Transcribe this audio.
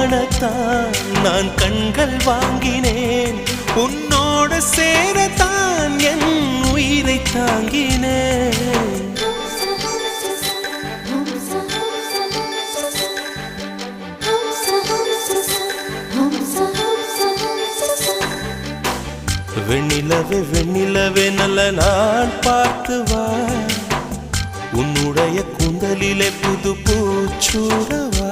காணத்தான் நான் கண்கள் வாங்கினேன் உன்னோட சேரத்தான் என் உயிரை தாங்கினேன் வெண்ணிலவே வெண்ணிலவே நல்ல நாள் பார்த்து வா உன்னுடைய கூந்தலிலே புது பூச்சூடவா